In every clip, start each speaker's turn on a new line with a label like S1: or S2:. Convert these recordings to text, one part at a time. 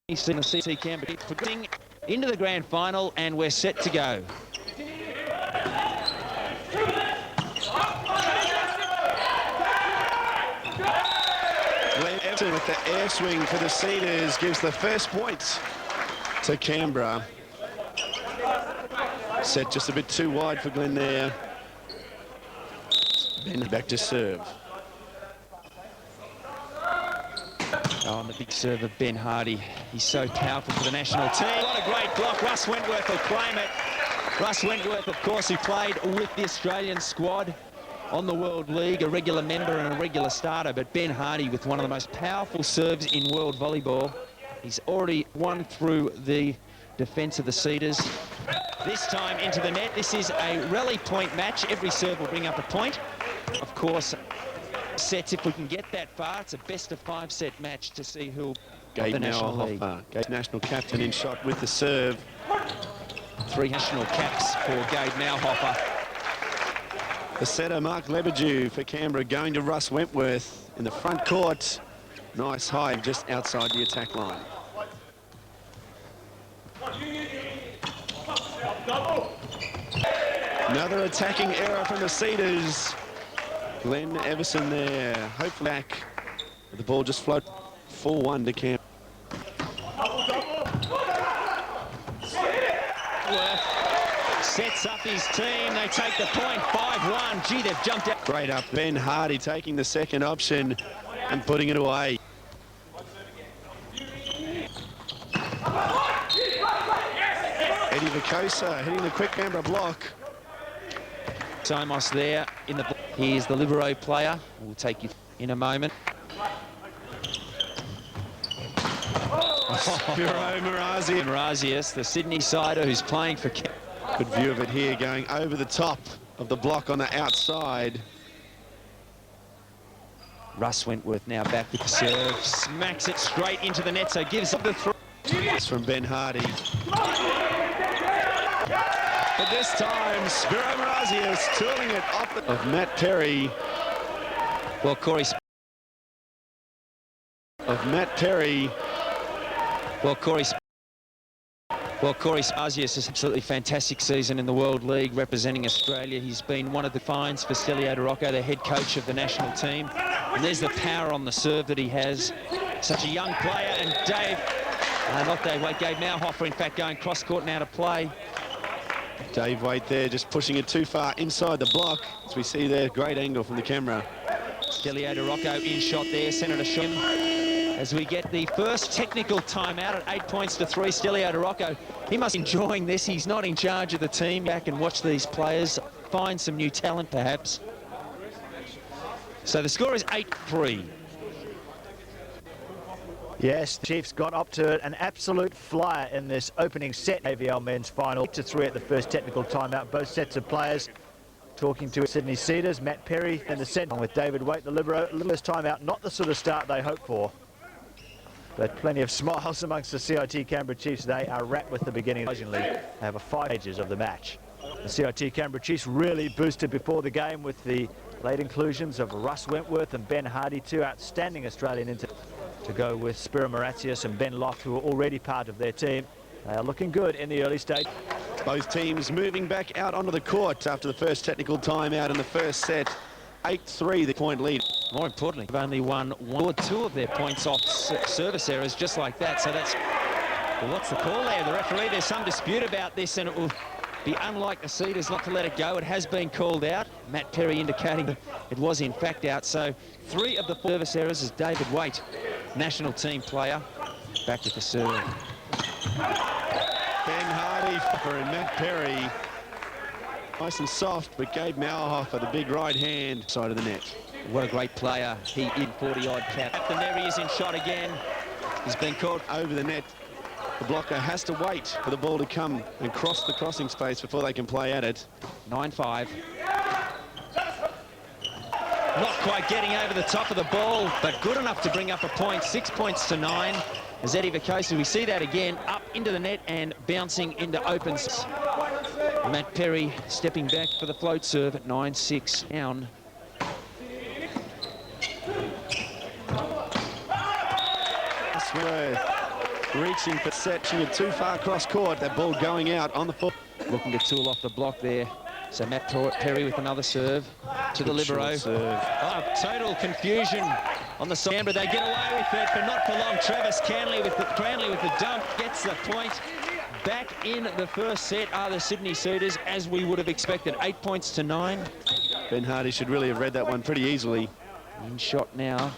S1: He's in the SYDvCNB progressing into the grand final, and we're set to go.
S2: Glenn Everton with the air swing for the Cedars gives the first points to Canberra. Set just a bit too wide for Glenn there. Ben back to serve.
S1: Oh, and the big serve of Ben Hardy. He's so powerful for the national team. What a great block. Russ Wentworth will claim it. Russ Wentworth, of course, who played with the Australian squad on the World League, a regular member and a regular starter. But Ben Hardy with one of the most powerful serves in world volleyball. He's already won through the defence of the Cedars. This time into the net. This is a rally point match. Every serve will bring up a point. Of course, sets, if we can get that far, it's a best-of-5 set match to see who'll get the National League.
S2: Gabe national captain in shot with the serve.
S1: 3 national caps for Gabe Mauhofer.
S2: The setter, Mark Lebedew for Canberra, going to Russ Wentworth in the front court. Nice high just outside the attack line. Another attacking error from the Cedars. Glenn Everson there, hopefully back. The ball just float 4-1 to Canberra.
S1: Sets up his team, they take the point, 5-1. Gee, they've jumped out.
S2: Great up, Ben Hardy taking the second option and putting it away. SYDvCNB hitting the quick Canberra block.
S1: Somos there in the. Here's the libero player. We'll take you in a moment.
S2: Spiro
S1: Marazius, the Sydney sider who's playing for.
S2: Good view of it here, going over the top of the block on the outside.
S1: Russ Wentworth now back with the serve, smacks it straight into the net, so gives up the throw.
S2: It's from Ben Hardy. But this time, Spiro Marazius twirling it off of Matt Perry.
S1: Well, Corey Marazius has absolutely fantastic season in the World League representing Australia. He's been one of the finds for SYDvCNB, the head coach of the national team. And there's the power on the serve that he has. Such a young player, and Gabe Mauhofer, in fact, going cross-court now to play.
S2: Dave Waite there, just pushing it too far inside the block. As we see there, great angle from the camera.
S1: SYDvCNB in shot there, Senator Shim. As we get the first technical timeout at 8 points to 3, SYDvCNB. He must be enjoying this. He's not in charge of the team. Back and watch these players, find some new talent perhaps. So the score is 8-3.
S3: Yes, the Chiefs got up to an absolute flyer in this opening set. AVL men's final 8-3 at the first technical timeout. Both sets of players talking to Sydney Cedars. Matt Perry in the centre with David Waite, the libero. This timeout, not the sort of start they hoped for. But plenty of smiles amongst the SYDvCNB Chiefs. They are wrapped with the beginning. They have 5 stages of the match. The SYDvCNB Chiefs really boosted before the game with the late inclusions of Russ Wentworth and Ben Hardy, 2 outstanding Australian to go with Spiro Marazius and Ben Loft, who are already part of their team. They are looking good in the early stage.
S2: Both teams moving back out onto the court after the first technical timeout in the first set. 8-3, the point lead.
S1: More importantly, they've only won 1 or 2 of their points off service errors just like that. So that's, well, what's the call there? The referee, there's some dispute about this, and it will be unlike the Cedars not to let it go. It has been called out. Matt Perry indicating that it was in fact out. So 3 of the service errors is David Waite, national team player, back with the serve.
S2: Ben Hardy and Matt Perry. Nice and soft, but Gabe Mauhofer, the big right hand side of the net.
S1: What a great player. He in 40-odd cap. And there he is in shot again. He's been called
S2: over the net. The blocker has to wait for the ball to come and cross the crossing space before they can play at it.
S1: 9-5. Not quite getting over the top of the ball, but good enough to bring up a point. 6 points to 9. SYDvCNB, we see that again, up into the net and bouncing into opens. Matt Perry stepping back for the float serve at 9-6 down.
S2: reaching for setting it too far across court. That ball going out on the foot.
S1: Looking to tool off the block there. So Matt Perry with another serve to the libero. Oh, total confusion on the side. Canberra, they get away with it, but not for long. Travis Cranley with the dump gets the point. Back in the first set are the Sydney Suitors, as we would have expected. 8 points to 9.
S2: Ben Hardy should really have read that one pretty easily.
S1: In shot now.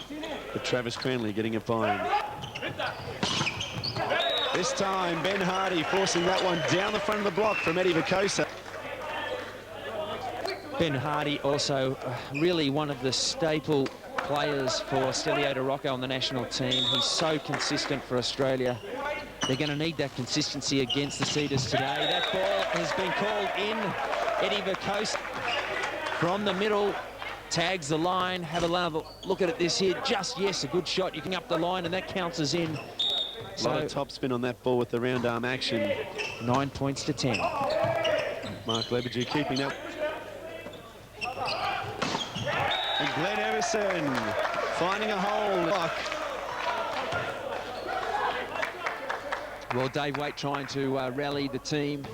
S2: But Travis Cranley getting a fine. This time, Ben Hardy forcing that one down the front of the block from SYDvCNB.
S1: Ben Hardy also really one of the staple players for Steliota Rocco on the national team. He's so consistent for Australia. They're going to need that consistency against the Cedars today. That ball has been called in. SYDvCNB from the middle, tags the line. Have a look at this here. Just, yes, a good shot. You can up the line, and that counts as in.
S2: A lot of topspin on that ball with the round arm action.
S1: 9 points to 10.
S2: Mark Lebedew keeping that. And Glenn Everson finding a hole.
S1: Well, Dave Waite trying to rally the team.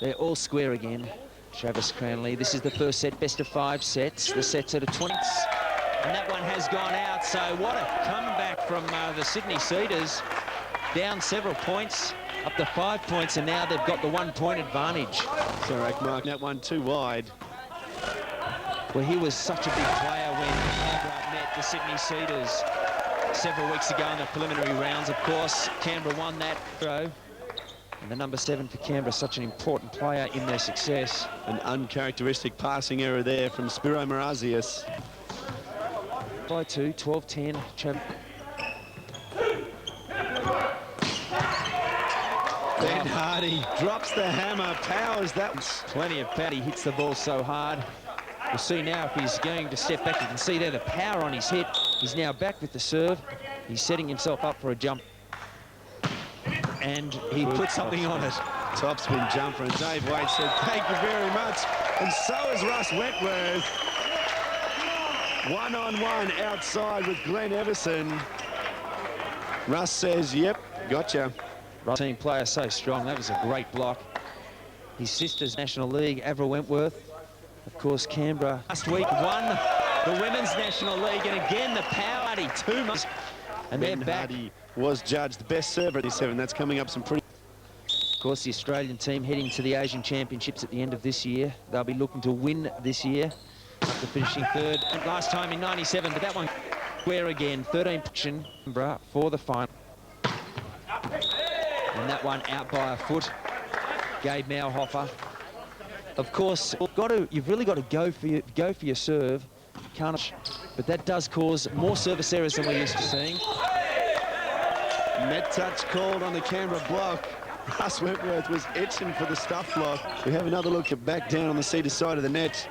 S1: They're all square again. Travis Cranley. This is the first set, best of 5 sets. The set's at a 20. And that one has gone out. So what a comeback from the Sydney Cedars. Down several points, up to 5 points, and now they've got the 1 point advantage.
S2: Sorry, Mark, that one too wide.
S1: Well, he was such a big player when Canberra met the Sydney Cedars several weeks ago in the preliminary rounds. Of course, Canberra won that throw. And the number 7 for Canberra, such an important player in their success.
S2: An uncharacteristic passing error there from Spiro Marazius.
S1: By 2, 12-10.
S2: Ben Hardy drops the hammer, powers that.
S1: Plenty of power. He hits the ball so hard. We'll see now if he's going to step back. You can see there the power on his hit. He's now back with the serve. He's setting himself up for a jump. And he put something on it.
S2: Topspin jumper, and Dave Waite said, thank you very much. And so is Russ Wentworth. One-on-one outside with Glenn Everson. Russ says, yep, gotcha.
S1: Team player so strong. That was a great block. His sister's National League, Avril Wentworth. Of course, Canberra last week won the Women's National League, and again the power. Too much. And
S2: Ben
S1: they're back.
S2: Hardy was judged the best server at the 7. That's coming up some pretty.
S1: Of course, the Australian team heading to the Asian Championships at the end of this year. They'll be looking to win this year after finishing 3rd last time in '97. But that one square again. 13 position for the final. And that one out by a foot. Gabe Mauhofer. Of course, you've really got to go for your serve. Can't, but that does cause more service errors than we're used to seeing.
S2: Net touch called on the Canberra block. Russ Wentworth was itching for the stuff block. We have another look at back down on the Cedar side of the net.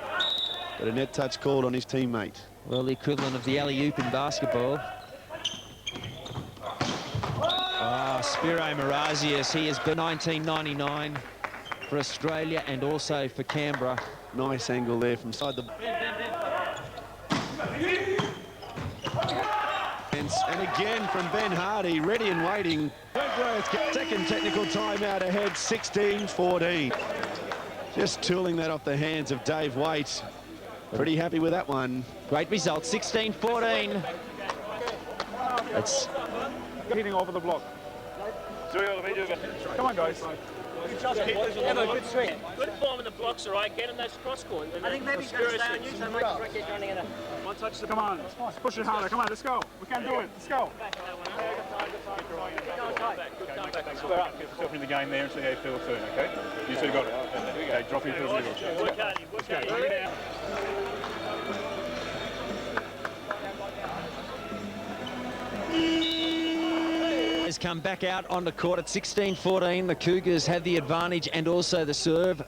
S2: But a net touch called on his teammate.
S1: Well, the equivalent of the alley-oop in basketball. Spiro Marazius, he has been 1999 for Australia and also for Canberra.
S2: Nice angle there from side the... And again from Ben Hardy, ready and waiting. Wentworth gets second technical timeout ahead, 16-14. Just tooling that off the hands of Dave Waite. Pretty happy with that one.
S1: Great result, 16-14. It's
S4: hitting over the block. Come on, guys.
S5: Just keep have a good swing. Good form in the blocks, all right. Get in those cross court. I think maybe he's going to stay on you, so might get running in a...
S4: One touch. Come on. Push it harder. Come on, let's go. We can do it. Let's go. Yourself in the game there and see how you feel soon, okay? You two got it. Okay, drop your heels. Let's go.
S1: has come back out onto court at 16-14. The Cougars have the advantage and also the serve.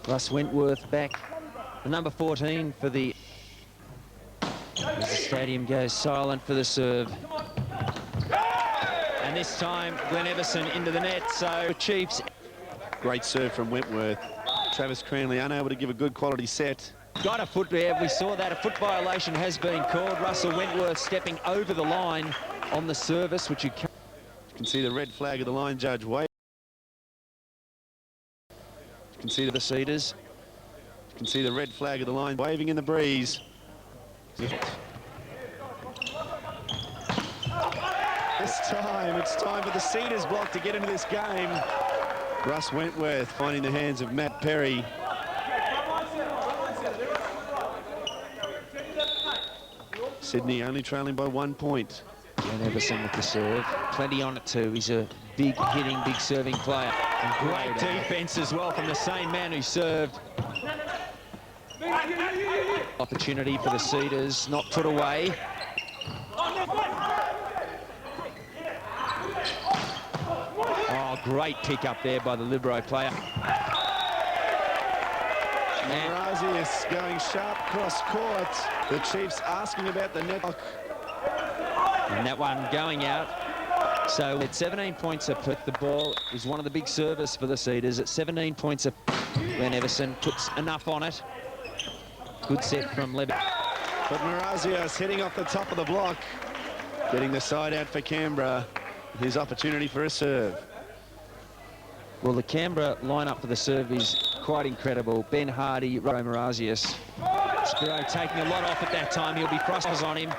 S1: Russ Wentworth back, the number 14 for the... As the stadium goes silent for the serve. And this time, Glenn Everson into the net, so Chiefs...
S2: Great serve from Wentworth. Travis Cranley unable to give a good quality set.
S1: Got a foot there, we saw that. A foot violation has been called. Russell Wentworth stepping over the line on the service, which you can't...
S2: can see the red flag of the line judge wave. You can see the Cedars. You can see the red flag of the line waving in the breeze. This time, it's time for the Cedars block to get into this game. Russ Wentworth finding the hands of Matt Perry. Sydney only trailing by 1 point.
S1: And Everson with the serve. Plenty on it too. He's a big hitting, big serving player. And great defence as well from the same man who served. Opportunity for the Cedars, not put away. Oh, great pick up there by the libero player.
S2: Marazius going sharp cross court. The Chiefs asking about the net.
S1: And that one going out. So at 17 points apiece, the ball is one of the big servers for the Cedars. At 17 points apiece, Glenn Everson puts enough on it. Good set from Levy.
S2: But Marazius hitting off the top of the block. Getting the side out for Canberra. His opportunity for a serve.
S1: Well, the Canberra lineup for the serve is quite incredible. Ben Hardy, Marazius. Spiro taking a lot off at that time. He'll be frosters on him.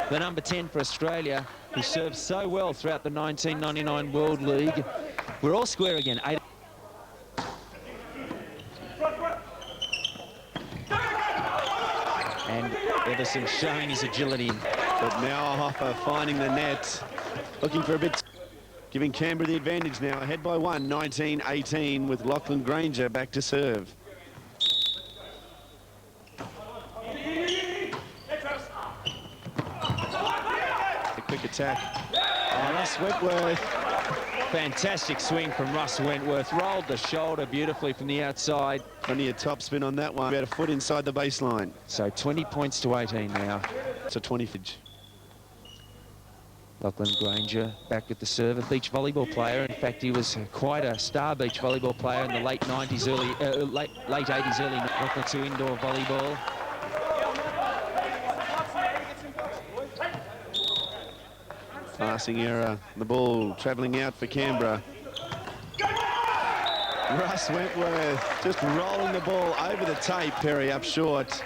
S1: The number 10 for Australia, who served so well throughout the 1999 World League. We're all square again. And Everson showing his agility.
S2: But Mauerhofer finding the net. Looking for a bit. Giving Canberra the advantage now. Ahead by 1, 19-18 with Lachlan Granger back to serve. A quick attack. Oh, Russ Wentworth.
S1: Fantastic swing from Russ Wentworth. Rolled the shoulder beautifully from the outside.
S2: Plenty of topspin on that one. About a foot inside the baseline.
S1: So 20 points to 18 now.
S2: It's a 20 fidge.
S1: Lachlan Granger back with the serve, a beach volleyball player. In fact, he was quite a star beach volleyball player in the late 90s, late 80s, early 90s to indoor volleyball.
S2: Passing error. The ball travelling out for Canberra. Russ Wentworth just rolling the ball over the tape. Perry up short.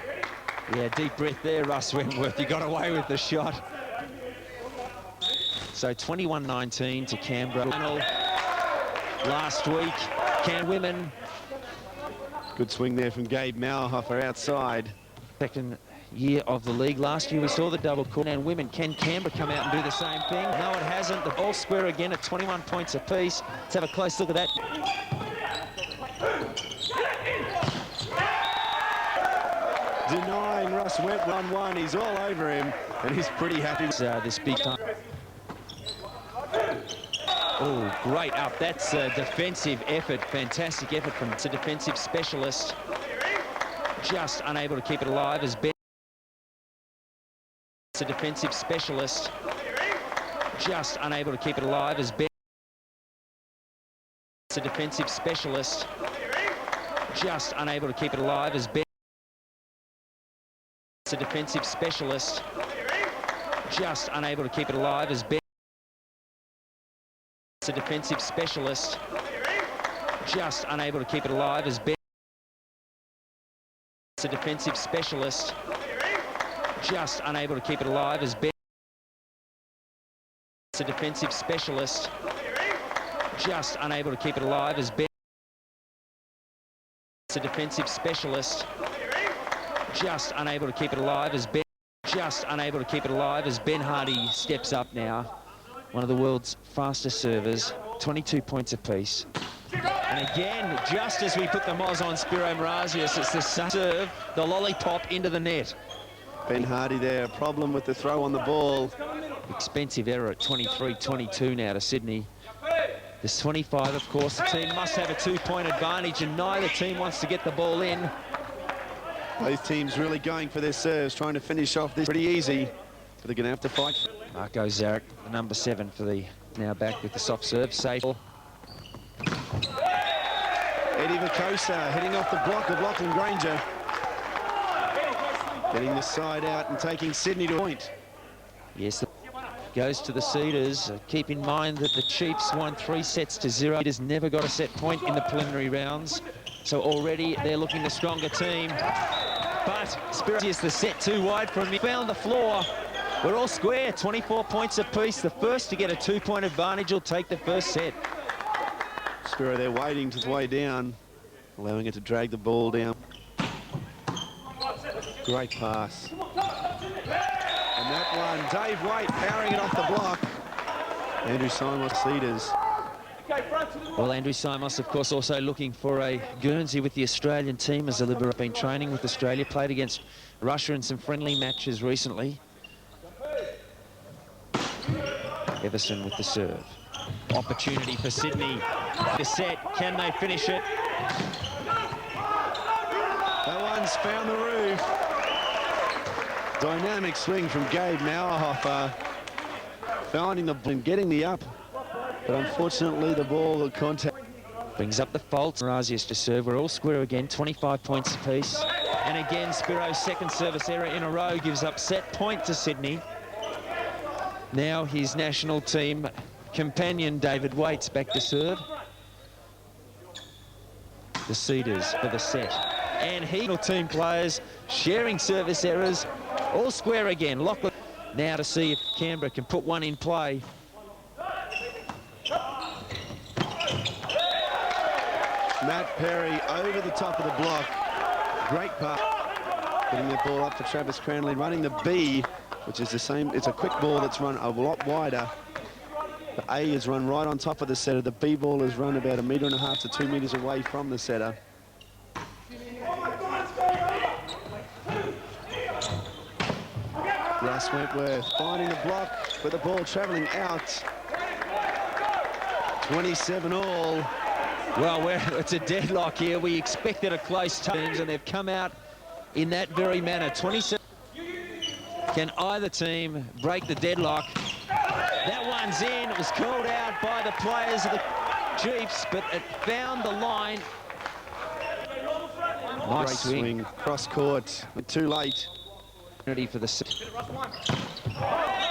S1: Yeah, deep breath there, Russ Wentworth. He got away with the shot. So 21-19 to Canberra. Last week, women.
S2: Good swing there from Gabe Mauerhofer outside.
S1: Second year of the league. Last year we saw the double court, and women. Can Canberra come out and do the same thing? No, it hasn't. The ball square again at 21 points apiece. Let's have a close look at that.
S2: Denying Russ Wentworth 1-1. He's all over him, and he's pretty happy.
S1: This big time. Oh, great up. That's a defensive effort. Fantastic effort from a defensive specialist. Just unable to keep it alive as Ben. It's a defensive specialist. Just unable to keep it alive as Ben. It's a defensive specialist. Just unable to keep it alive as Ben. It's a defensive specialist. Just unable to keep it alive as Ben. It's a defensive specialist. Just unable to keep it alive as Ben. It's a defensive specialist. Just unable to keep it alive as Ben. It's a defensive specialist. Just unable to keep it alive as Ben. It's a defensive specialist. Just unable to keep it alive as Ben. Just unable to keep it alive as Ben Hardy steps up now. One of the world's fastest servers, 22 points apiece. And again, just as we put the moz on Spiro Marazius, it's the serve, the lollipop into the net.
S2: Ben Hardy there, a problem with the throw on the ball.
S1: Expensive error at 23-22 now to Sydney. There's 25, of course. The team must have a 2-point advantage, and neither team wants to get the ball in.
S2: Both teams really going for their serves, trying to finish off this pretty easy, but they're going to have to fight.
S1: Marco Zarek, the number 7 for the now back with the soft serve. Safe.
S2: Eddie Vicosa hitting off the block of Lachlan Granger. Getting the side out and taking Sydney to point.
S1: Yes, goes to the Cedars. Keep in mind that the Chiefs won 3 sets to 0. Cedars never got a set point in the preliminary rounds. So already they're looking the stronger team. But Spirit is the set too wide from him. Found the floor. We're all square, 24 points apiece. The first to get a 2-point advantage will take the first set.
S2: Spiro, they're waiting to its way down, allowing it to drag the ball down. Great pass. And that one, Dave Waite powering it off the block. Andrew Simons, Cedars.
S1: Well, Andrew Simos, of course, also looking for a Guernsey with the Australian team, as Oliver have been training with Australia, played against Russia in some friendly matches recently. Everson with the serve. Opportunity for Sydney. The set, can they finish it?
S2: That one's found the roof. Dynamic swing from Gabe Mauerhofer. Finding the and getting the up. But unfortunately, the ball, the contact.
S1: Brings up the fault. Razius to serve. We're all square again, 25 points apiece. And again, Spiro's second service error in a row gives up set point to Sydney. Now his national team companion, David Waite's back to serve. The Cedars for the set. And team players sharing service errors. All square again. Lachlan now to see if Canberra can put one in play.
S2: Matt Perry over the top of the block. Great pass. Putting the ball up for Travis Cranley, running the B, which is the same. It's a quick ball that's run a lot wider. The A is run right on top of the setter. The B ball is run about 1.5 meters to 2 meters away from the setter. Russ Wentworth finding the block, but the ball travelling out. 27 all.
S1: Well, it's a deadlock here. We expected a close teams, and they've come out in that very manner. 27. Can either team break the deadlock? That one's in. It was called out by the players of the Chiefs, but it found the line. Nice
S2: Great
S1: swing.
S2: Cross court. Too late.
S1: Ready for the set.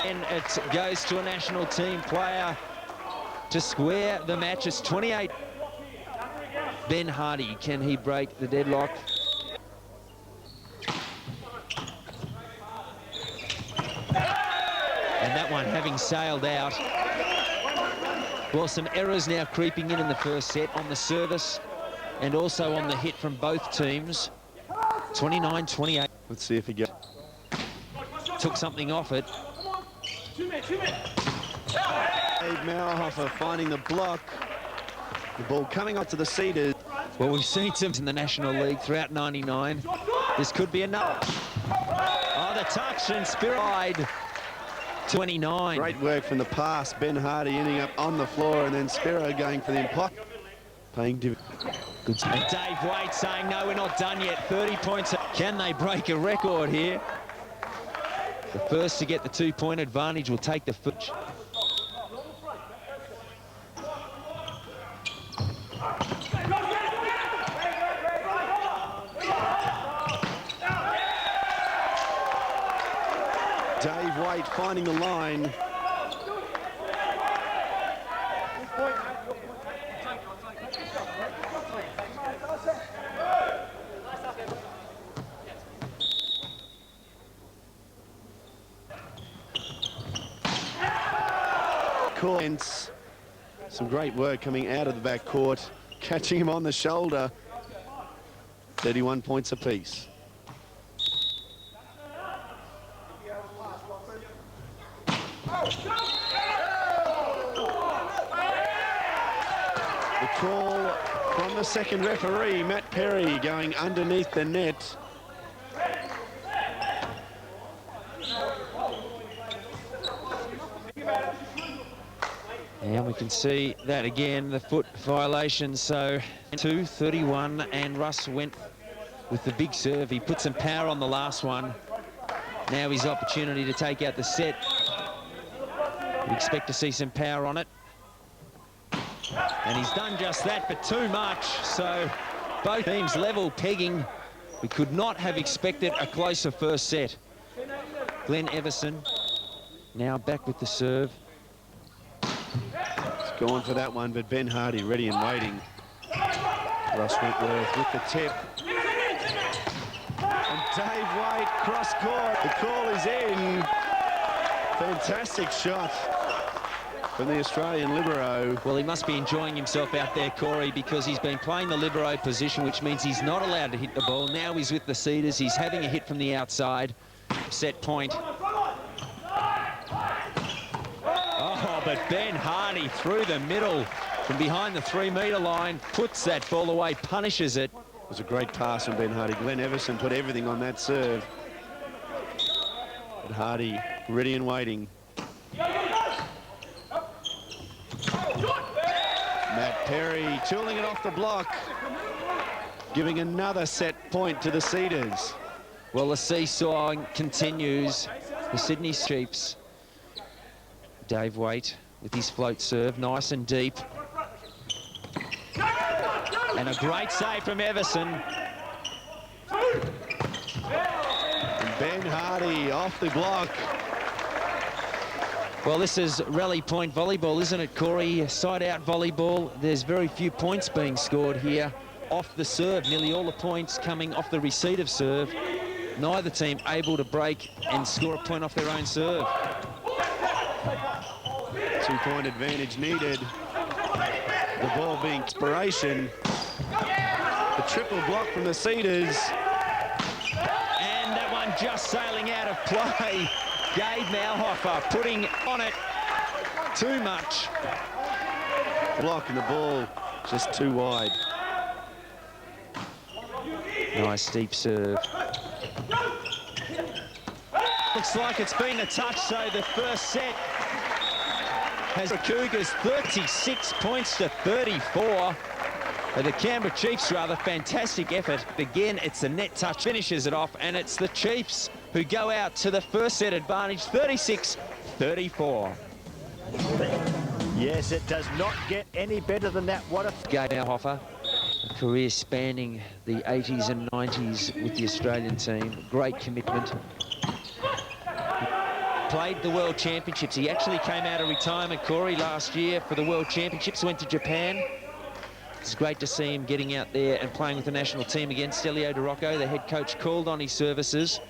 S1: And it goes to a national team player to square the match. It's 28. Ben Hardy, can he break the deadlock? And that one having sailed out. Well, some errors now creeping in the first set on the service and also on the hit from both teams. 29-28.
S2: Let's see if he gets.
S1: Took something off it.
S2: Dave Mauerhofer finding the block. The ball coming up to the Cedars.
S1: Well, we've seen teams in the National League throughout 99. This could be enough. Oh, the touch and Spirit. 29.
S2: Great work from the pass. Ben Hardy ending up on the floor, and then Spiro going for the imply. Paying dividends.
S1: Good. And Dave Waite saying, no, we're not done yet. 30 points. Can they break a record here? The first to get the 2-point advantage will take the first.
S2: Dave Waite finding the line. Some great work coming out of the back court, catching him on the shoulder. 31 points apiece. The call from the second referee, Matt Perry, going underneath the net.
S1: And we can see that again, the foot violation. So 2-31, and Russ went with the big serve. He put some power on the last one. Now his opportunity to take out the set. We expect to see some power on it. And he's done just that, but too much. So both teams level pegging. We could not have expected a closer first set. Glenn Everson Now back with the serve.
S2: It's gone for that one, but Ben Hardy ready and waiting. Ross Wentworth with the tip. And Dave White cross court. The call is in. Fantastic shot from the Australian libero.
S1: Well, he must be enjoying himself out there, Corey, because he's been playing the libero position, which means he's not allowed to hit the ball. Now he's with the Cedars. He's having a hit from the outside. Set point. Oh, but Ben Hardy through the middle from behind the 3-metre line, puts that ball away, punishes it.
S2: It was a great pass from Ben Hardy. Glenn Everson put everything on that serve. But Hardy ready and waiting. Matt Perry tooling it off the block, giving another set point to the Cedars.
S1: Well, the seesawing continues. The Sydney Chiefs. Dave Waite with his float serve, nice and deep. And a great save from Everson.
S2: And Ben Hardy off the block.
S1: Well, this is rally point volleyball, isn't it, Corey? Side-out volleyball. There's very few points being scored here off the serve. Nearly all the points coming off the receipt of serve. Neither team able to break and score a point off their own serve.
S2: 2-point advantage needed. The ball being inspiration. The triple block from the Cedars.
S1: And that one just sailing out of play. Gabe Malhofer putting on it too much.
S2: Block and the ball just too wide.
S1: Nice deep serve. Looks like it's been a touch, so the first set has the Cougars 36 points to 34. The Canberra Chiefs, rather, fantastic effort. Again, it's the net touch, finishes it off, and it's the Chiefs who go out to the first set advantage, 36-34.
S3: Yes, it does not get any better than that. What a...
S1: Gabe Malhofer, a career spanning the 80s and 90s with the Australian team. Great commitment. Played the World Championships. He actually came out of retirement, Corey, last year for the World Championships, went to Japan. It's great to see him getting out there and playing with the national team again. Stelio DeRocco, the head coach, called on his services.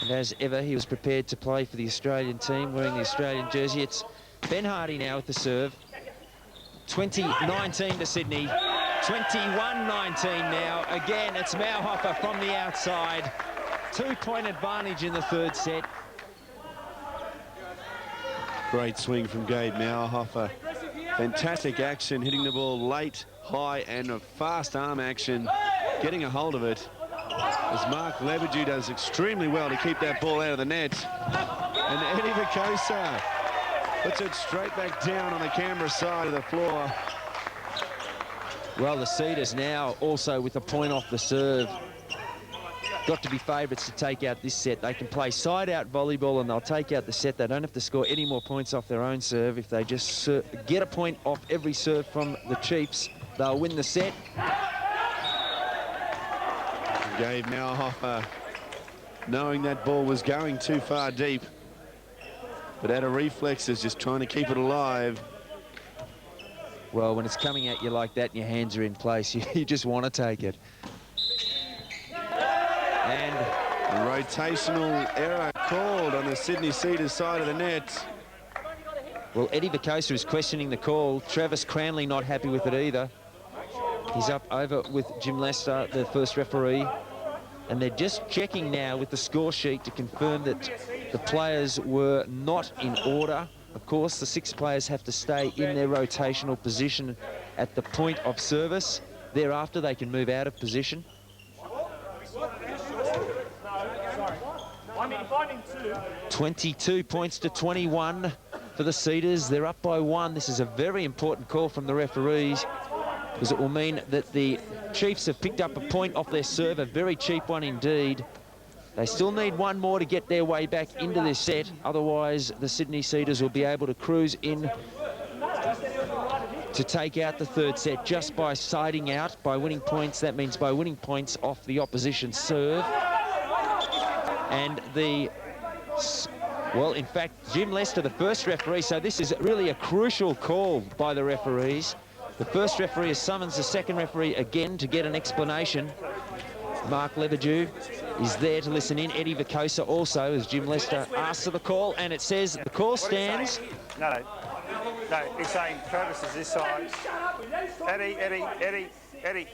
S1: And as ever, he was prepared to play for the Australian team, wearing the Australian jersey. It's Ben Hardy now with the serve. 20-19 to Sydney. 21-19 now. Again, it's Malhofer from the outside. 2-point advantage in the third set.
S2: Great swing from Gabe Malhofer. Fantastic action, hitting the ball late, high, and a fast arm action, getting a hold of it. As Mark Lebedew does extremely well to keep that ball out of the net. And Eddie Vicosa puts it straight back down on the Canberra side of the floor.
S1: Well, the Cedars now also with a point off the serve. Got to be favourites to take out this set. They can play side-out volleyball and they'll take out the set. They don't have to score any more points off their own serve. If they just get a point off every serve from the Chiefs, they'll win the set.
S2: Gabe Malhofer, knowing that ball was going too far deep, but out of reflexes, just trying to keep it alive.
S1: Well, when it's coming at you like that and your hands are in place, you just want to take it. And
S2: a rotational error called on the Sydney Cedars side of the net.
S1: Well, Eddie Vicosa is questioning the call. Travis Cranley not happy with it either. He's up over with Jim Lester, the first referee. And they're just checking now with the score sheet to confirm that the players were not in order. Of course, the 6 players have to stay in their rotational position at the point of service. Thereafter, they can move out of position. 22 points to 21 for the Cedars. They're up by 1. This is a very important call from the referees because it will mean that the Chiefs have picked up a point off their serve, a very cheap one indeed. They still need one more to get their way back into this set. Otherwise, the Sydney Cedars will be able to cruise in to take out the third set just by siding out, by winning points. That means by winning points off the opposition serve. And the Well, in fact, Jim Lester, the first referee, so this is really a crucial call by the referees. The first referee summons the second referee again to get an explanation. Mark Leverdew is there to listen in. SYDvCNB also, as Jim Lester asks for the call, and it says the call stands.
S6: No, he's saying Travis is this side. Eddie.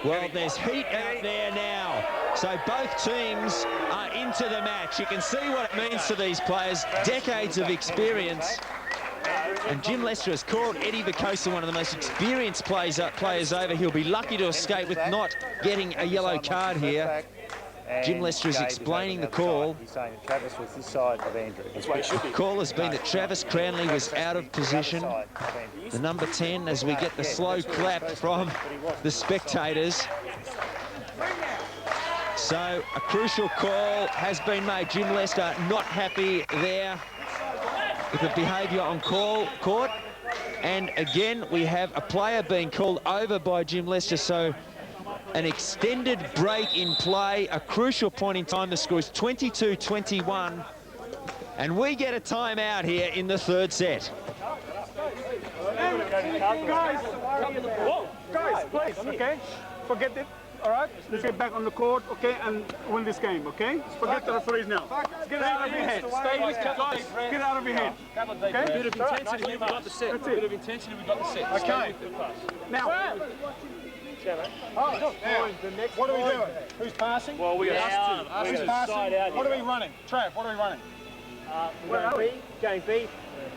S1: Well, there's heat out there now. So both teams are into the match. You can see what it means to these players. Decades of experience. And Jim Lester has called SYDvCNB one of the most experienced players over. He'll be lucky to escape with not getting a yellow card here. Jim Lester is explaining the call.
S6: He's saying Travis was this side of Andrew. That's what he should be.
S1: The call has been that Travis Cranley was out of position. The number 10, as we get the slow clap from the spectators. So a crucial call has been made. Jim Lester not happy there with the behaviour on court. And again, we have a player being called over by Jim Lester. So an extended break in play, a crucial point in time. The score is 22-21. And we get a timeout here in the third set.
S7: Guys, please, okay? Forget it, all right? Let's get back on the court, okay, and win this game, okay? Forget the referees now. Get out of your head. Stay with guys. Get out of your head. Okay?
S5: Bit of intensity, we've got the set.
S7: That's
S5: Bit
S7: it.
S5: of intensity, we've got the set.
S7: Okay. Now, what are we doing? Who's passing?
S5: Well, we got
S7: Who's passing? What are we running? Trav, what are we running?
S5: We're going B.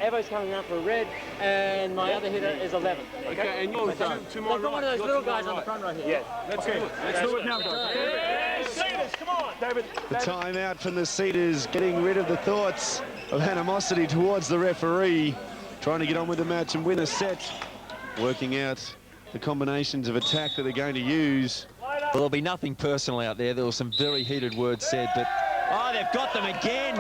S5: Evo's coming up for red, and my other hitter is 11. Okay, and you're two more. I've got one of those little guys on the front right here.
S7: Yeah. Let's do it now, guys.
S5: Cedars, come on.
S7: David.
S2: The timeout from the Cedars, getting rid of the thoughts of animosity towards the referee, trying to get on with the match and win a set, working out the combinations of attack that they're going to use.
S1: Well, there'll be nothing personal out there. There were some very heated words said, but oh, they've got them again.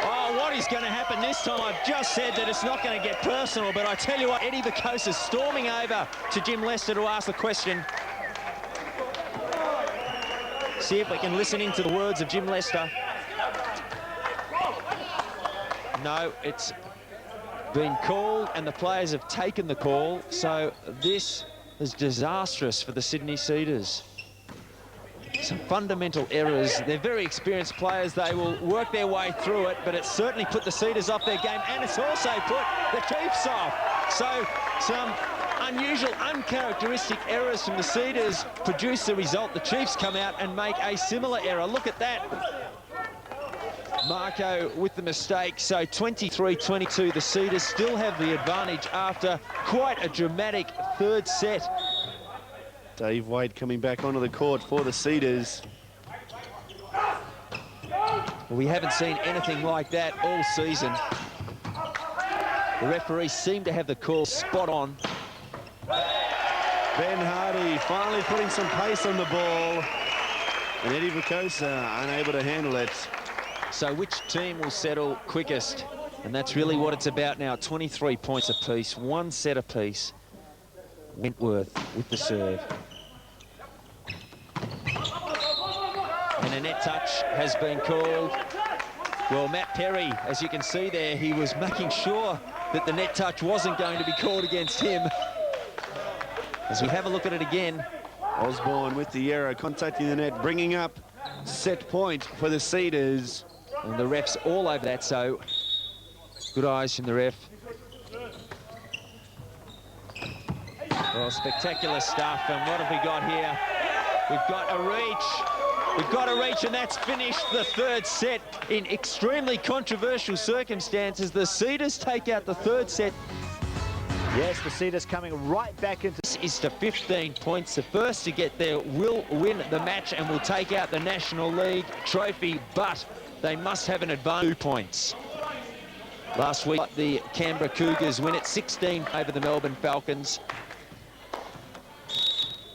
S1: Oh, what is going to happen this time? I've just said that it's not going to get personal, but I tell you what, SYDvCNB is storming over to Jim Lester to ask the question. See if we can listen into the words of Jim Lester. No, it's been called and the players have taken the call, so this is disastrous for the Sydney Cedars. Some fundamental errors. They're very experienced players. They will work their way through it, but it's certainly put the Cedars off their game, and it's also put the Chiefs off. So some unusual, uncharacteristic errors from the Cedars produce the result. The Chiefs come out and make a similar error. Look at that. Marco with the mistake. So 23-22. The Cedars still have the advantage after quite a dramatic third set.
S2: Dave Wade coming back onto the court for the Cedars.
S1: We haven't seen anything like that all season. The referees seem to have the call spot on.
S2: Ben Hardy finally putting some pace on the ball, and SYDvCNB unable to handle it.
S1: So which team will settle quickest? And that's really what it's about now. 23 points apiece, one set apiece. Wentworth with the serve. And a net touch has been called. Well, Matt Perry, as you can see there, he was making sure that the net touch wasn't going to be called against him. As we have a look at it again.
S2: Osborne with the error, contacting the net, bringing up set point for the Cedars.
S1: And the ref's all over that, so good eyes from the ref. Well, spectacular stuff, and what have we got here? We've got a reach. We've got a reach, and that's finished the third set in extremely controversial circumstances. The Cedars take out the third set.
S3: Yes, the Cedars coming right back into...
S1: This is to 15 points. The first to get there will win the match and will take out the National League trophy, but they must have an advantage 2 points. Last week, the Canberra Cougars win at 16 over the Melbourne Falcons.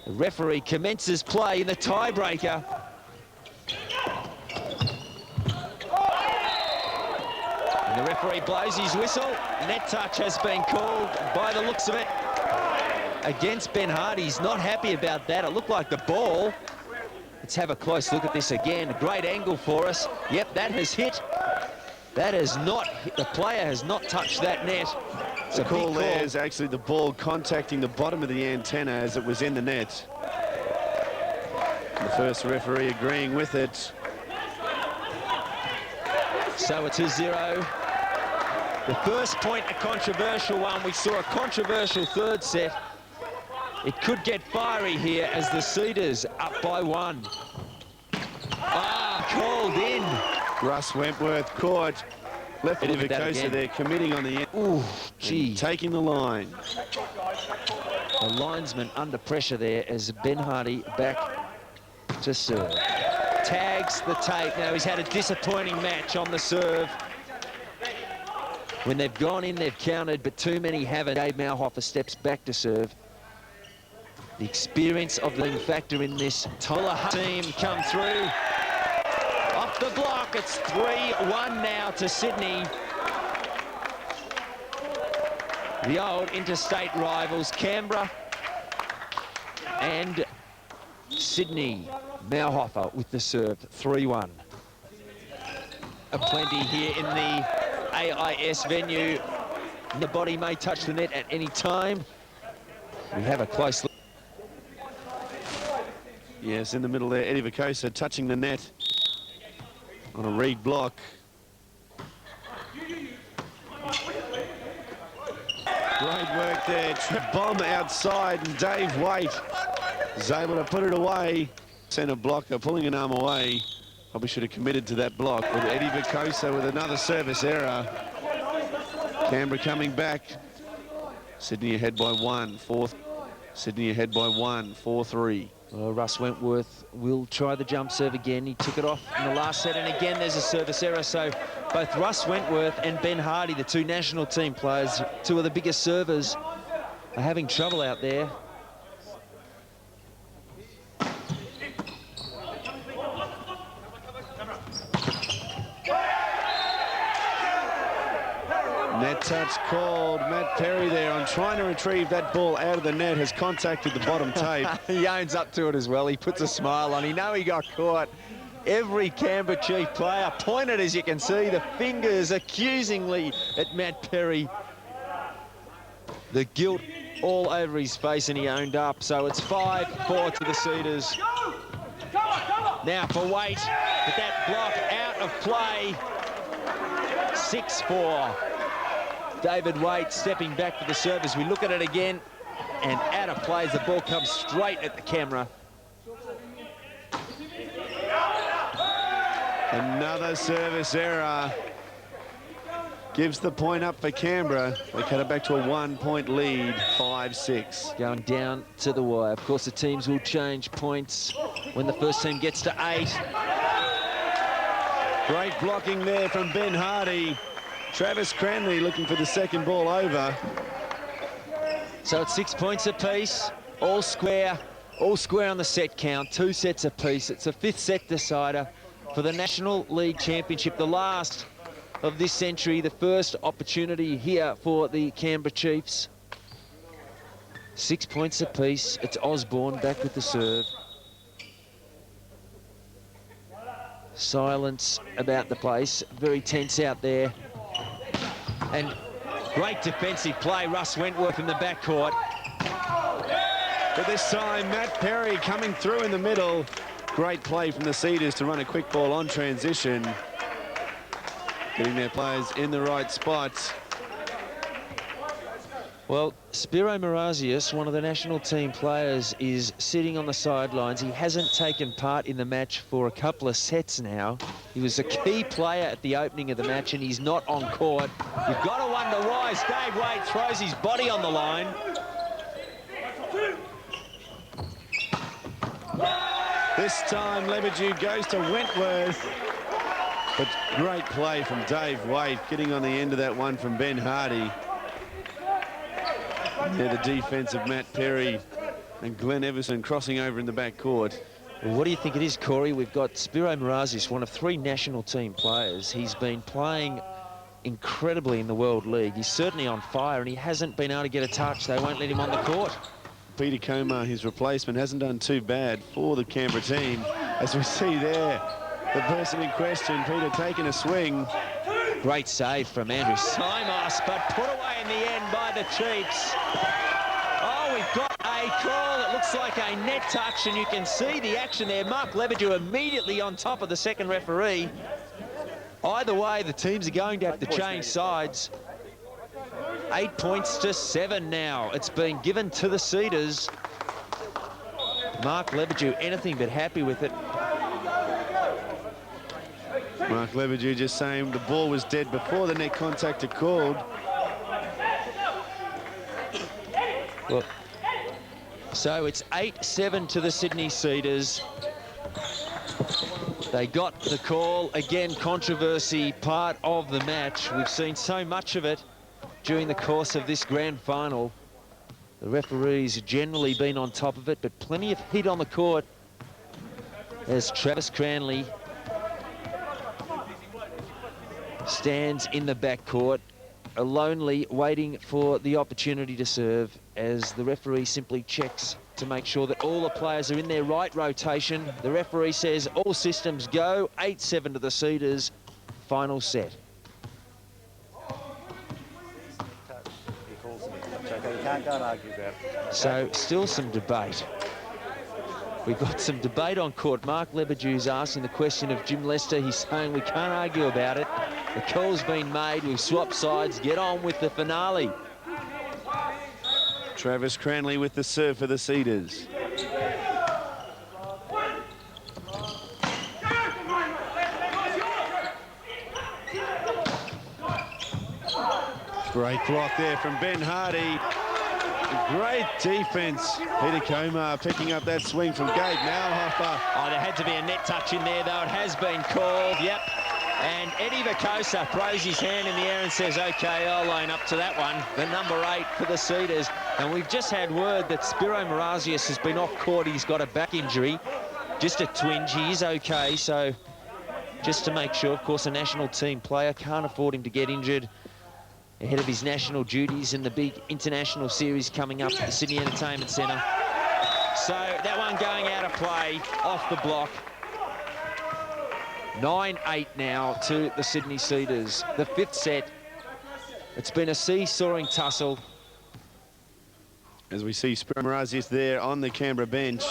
S1: The referee commences play in the tiebreaker. And the referee blows his whistle. Net touch has been called by the looks of it against Ben Hardy. He's not happy about that. It looked like the ball. Let's have a close look at this again. A great angle for us. Yep, that has hit That is not, the player has not touched that net. It's
S2: The
S1: a big
S2: call
S1: call.
S2: there is actually the ball contacting the bottom of the antenna as it was in the net. The first referee agreeing with it.
S1: So it's 2-0. The first point, a controversial one. We saw a controversial third set. It could get fiery here as the Cedars up by 1. Ah, called in.
S2: Russ Wentworth caught. Left
S1: Hit him with that
S2: SYDvCNB
S1: again.
S2: there, committing on the end.
S1: Ooh, gee.
S2: And taking the line.
S1: The linesman under pressure there as Ben Hardy back to serve. Tags the tape. Now he's had a disappointing match on the serve. When they've gone in, they've counted, but too many haven't. Dave Malhofer steps back to serve. The experience of the factor in this team come through. Off the block, it's 3-1 now to Sydney. The old interstate rivals, Canberra and Sydney. Malhofer with the serve, 3-1. A plenty here in the AIS venue. The body may touch the net at any time. We have a close look.
S2: Yes, in the middle there, SYDvCNB touching the net on a reed block. Great work there. Bomb outside, and Dave Waite is able to put it away. Centre blocker pulling an arm away. Probably should have committed to that block. With SYDvCNB with another service error. Canberra coming back. Sydney ahead by 1, Sydney ahead by 1, 4-3.
S1: Well, Russ Wentworth will try the jump serve again. He took it off in the last set, and again there's a service error. So both Russ Wentworth and Ben Hardy, the two national team players, two of the biggest servers, are having trouble out there.
S2: Net touch called. Matt Perry there on trying to retrieve that ball out of the net, has contacted the bottom tape.
S1: He owns up to it as well. He puts a smile on. He knows he got caught. Every Canberra chief player pointed, as you can see, the fingers accusingly at Matt Perry. The guilt all over his face, and he owned up. So it's 5-4 to the Cedars. Now for Waite, but that block out of play. 6-4. David Waite stepping back for the service. We look at it again, and out of play as the ball comes straight at the camera.
S2: Another service error. Gives the point up for Canberra. They cut it back to a 1-point lead, 5-6.
S1: Going down to the wire. Of course, the teams will change points when the first team gets to 8.
S2: Great blocking there from Ben Hardy. Travis Cranley looking for the second ball over.
S1: So it's 6 points apiece, all square on the set count, 2 sets apiece. It's a 5th set decider for the National League Championship, the last of this century, the first opportunity here for the Canberra Chiefs. 6 points apiece. It's Osborne back with the serve. Silence about the place, very tense out there. And great defensive play, Russ Wentworth in the backcourt.
S2: But this time, Matt Perry coming through in the middle. Great play from the Cedars to run a quick ball on transition. Getting their players in the right spots.
S1: Well, Spiro Marazius, one of the national team players, is sitting on the sidelines. He hasn't taken part in the match for a couple of sets now. He was a key player at the opening of the match, and he's not on court. You've got to wonder why. As Dave Waite throws his body on the line.
S2: This time, Lebedew goes to Wentworth. But great play from Dave Waite, getting on the end of that one from Ben Hardy. Yeah, the defense of Matt Perry and Glenn Everson crossing over in the back court.
S1: Well, what do you think it is, Corey? We've got Spiro Marazius, one of 3 national team players. He's been playing incredibly in the World League. He's certainly on fire, and he hasn't been able to get a touch. They won't let him on the court.
S2: Peter Comar, his replacement, hasn't done too bad for the Canberra team. As we see there, the person in question, Peter, taking a swing.
S1: Great save from Andrew Simos, but put away in the end by the Chiefs. Oh, we've got a call. It looks like a net touch, and you can see the action there. Mark Leverdew immediately on top of the second referee. Either way, the teams are going to have to change sides. 8 points to 7 now. It's been given to the Cedars. Mark Leverdew, anything but happy with it.
S2: Mark Leverdew just saying the ball was dead before the net contact had called.
S1: Well, so it's 8-7 to the Sydney Cedars. They got the call. Again, controversy, part of the match. We've seen so much of it during the course of this grand final. The referees have generally been on top of it, but plenty of heat on the court as Travis Cranley stands in the backcourt, lonely, waiting for the opportunity to serve, as the referee simply checks to make sure that all the players are in their right rotation. The referee says all systems go. 8-7 to the Cedars. Final set. So still some debate. We've got some debate on court. Mark Lebedew's asking the question of Jim Lester. He's saying we can't argue about it. The call's been made. We've swapped sides. Get on with the finale.
S2: Travis Cranley with the serve for the Cedars. Great block there from Ben Hardy. Great defense. Peter Comar picking up that swing from Gabe Malhofer.
S1: Oh, there had to be a net touch in there, though. It has been called. Yep. And Eddie Vacosa throws his hand in the air and says, OK, I'll line up to that one. The number 8 for the Cedars. And we've just had word that Spiro Morazius has been off court. He's got a back injury, just a twinge. He is OK, so just to make sure, of course, a national team player can't afford him to get injured ahead of his national duties in the big international series coming up at the Sydney Entertainment Centre. So that one going out of play, off the block. 9-8 now to the Sydney Cedars. The 5th set. It's been a seesawing tussle.
S2: As we see Spiro Morazius there on the Canberra bench.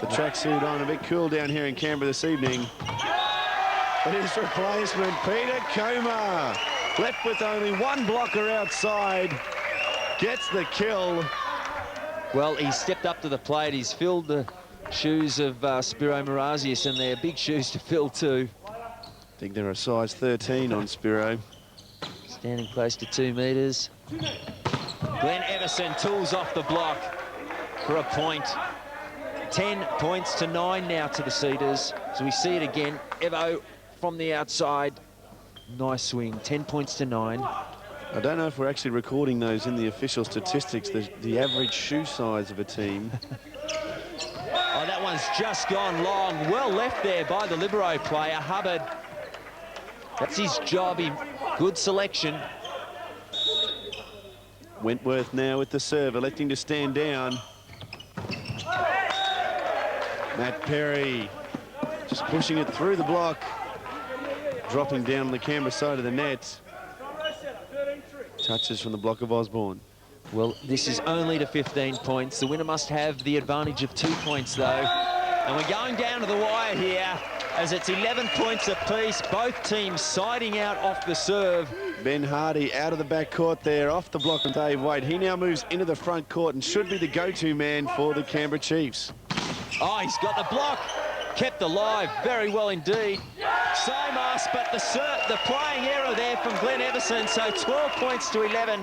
S2: The tracksuit on, a bit cool down here in Canberra this evening. But his replacement, Peter Comar, left with only one blocker outside, gets the kill.
S1: Well, he stepped up to the plate. He's filled the shoes of Spiro Morazius, and they're big shoes to fill too.
S2: I think they're a size 13 on Spiro.
S1: Standing close to 2 metres. Glenn Everson tools off the block for a point. 10 points to 9 now to the Cedars. So we see it again. Evo from the outside. Nice swing. 10 points to 9.
S2: I don't know if we're actually recording those in the official statistics, the average shoe size of a team.
S1: Oh, that one's just gone long. Well left there by the libero player, Hubbard. That's his job. Good selection.
S2: Wentworth now with the serve, electing to stand down. Matt Perry just pushing it through the block. Dropping down on the Canberra side of the net. Touches from the block of Osborne.
S1: Well, this is only to 15 points. The winner must have the advantage of 2 points, though. And we're going down to the wire here as it's 11 points apiece. Both teams siding out off the serve.
S2: Ben Hardy out of the back court there, off the block from Dave White. He now moves into the front court and should be the go-to man for the Canberra Chiefs.
S1: Oh, he's got the block. Kept alive very well indeed. Simos, but the playing error there from Glenn Everson, so 12 points to 11.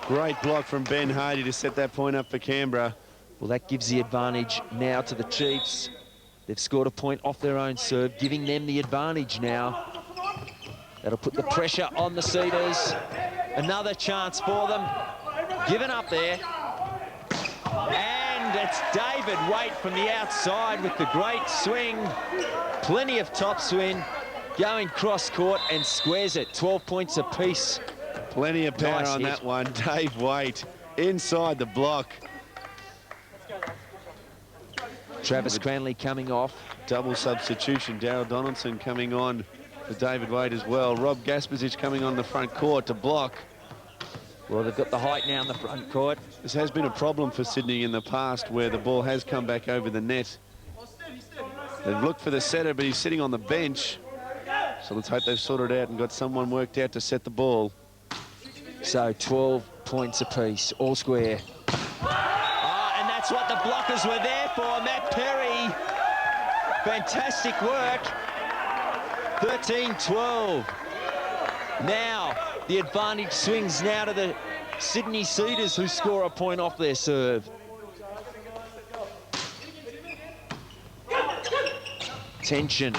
S2: Great block from Ben Hardy to set that point up for Canberra.
S1: Well, that gives the advantage now to the Chiefs. They've scored a point off their own serve, giving them the advantage now. That'll put the pressure on the Cedars. Another chance for them. Given up there. And it's David Waite from the outside with the great swing. Plenty of topspin. Going cross court and squares it. 12 points apiece.
S2: Plenty of power on that one. Dave Waite inside the block.
S1: Travis Cranley coming off.
S2: Double substitution. Darryl Donaldson coming on for David Wade as well. Rob Gaspersic coming on the front court to block.
S1: Well, they've got the height now in the front court.
S2: This has been a problem for Sydney in the past, where the ball has come back over the net. They've looked for the setter, but he's sitting on the bench. So let's hope they've sorted out and got someone worked out to set the ball.
S1: So 12 points apiece, all square. And that's what the blockers were there for. Matt Perry, fantastic work. 13-12. Now the advantage swings now to the Sydney Cedars, who score a point off their serve. Tension.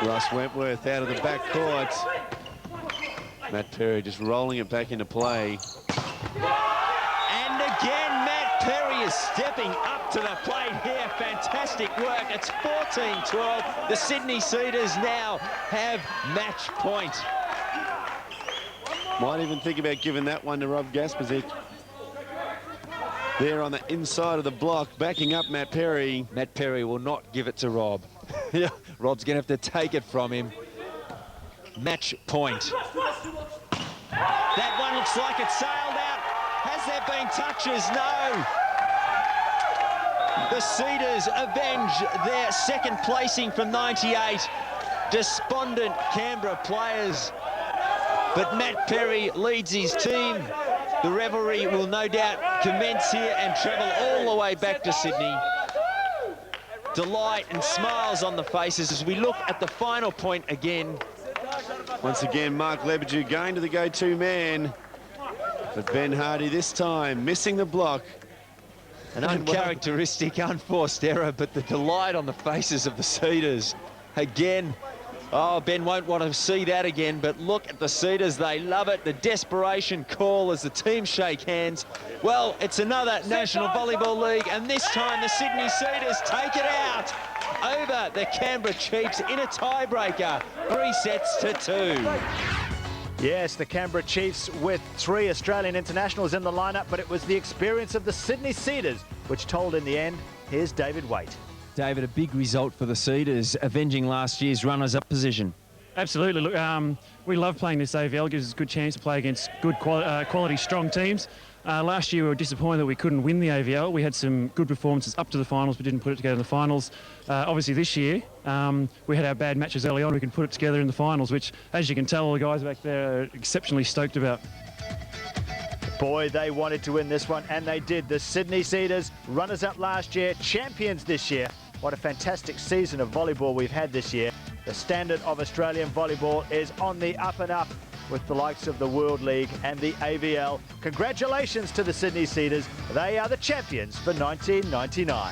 S2: Russ Wentworth out of the back court. Matt Perry just rolling it back into play.
S1: And again, Matt Perry is stepping up to the plate here. Fantastic work. It's 14-12. The Sydney Cedars now have match point.
S2: Might even think about giving that one to Rob Gaspersic. There on the inside of the block, backing up Matt Perry.
S1: Matt Perry will not give it to Rob. Yeah, Rob's going to have to take it from him. Match point. That one looks like it sailed out. Has there been touches? No. The Cedars avenge their second placing from 98. Despondent Canberra players. But Matt Perry leads his team. The revelry will no doubt commence here and travel all the way back to Sydney. Delight and smiles on the faces as we look at the final point again.
S2: Once again, Mark Lebedew going to the go-to man. But Ben Hardy this time missing the block.
S1: An uncharacteristic, unforced error, but the delight on the faces of the Cedars. Again, oh, Ben won't want to see that again, but look at the Cedars. They love it. The desperation call as the teams shake hands. Well, it's another National Volleyball League, and this time the Sydney Cedars take it out over the Canberra Chiefs in a tiebreaker, 3-2.
S3: Yes, the Canberra Chiefs with 3 Australian internationals in the lineup, but it was the experience of the Sydney Cedars which told in the end. Here's David Waite.
S1: David, a big result for the Cedars, avenging last year's runners-up position.
S8: Absolutely. Look, we love playing this AVL. Gives us a good chance to play against good quality, strong teams. Last year we were disappointed that we couldn't win the AVL. We had some good performances up to the finals, but didn't put it together in the finals. Obviously this year we had our bad matches early on. We can put it together in the finals, which, as you can tell, all the guys back there are exceptionally stoked about.
S3: Boy, they wanted to win this one, and they did. The Sydney Cedars, runners-up last year, champions this year. What a fantastic season of volleyball we've had this year. The standard of Australian volleyball is on the up and up with the likes of the World League and the AVL. Congratulations to the Sydney Cedars. They are the champions for 1999.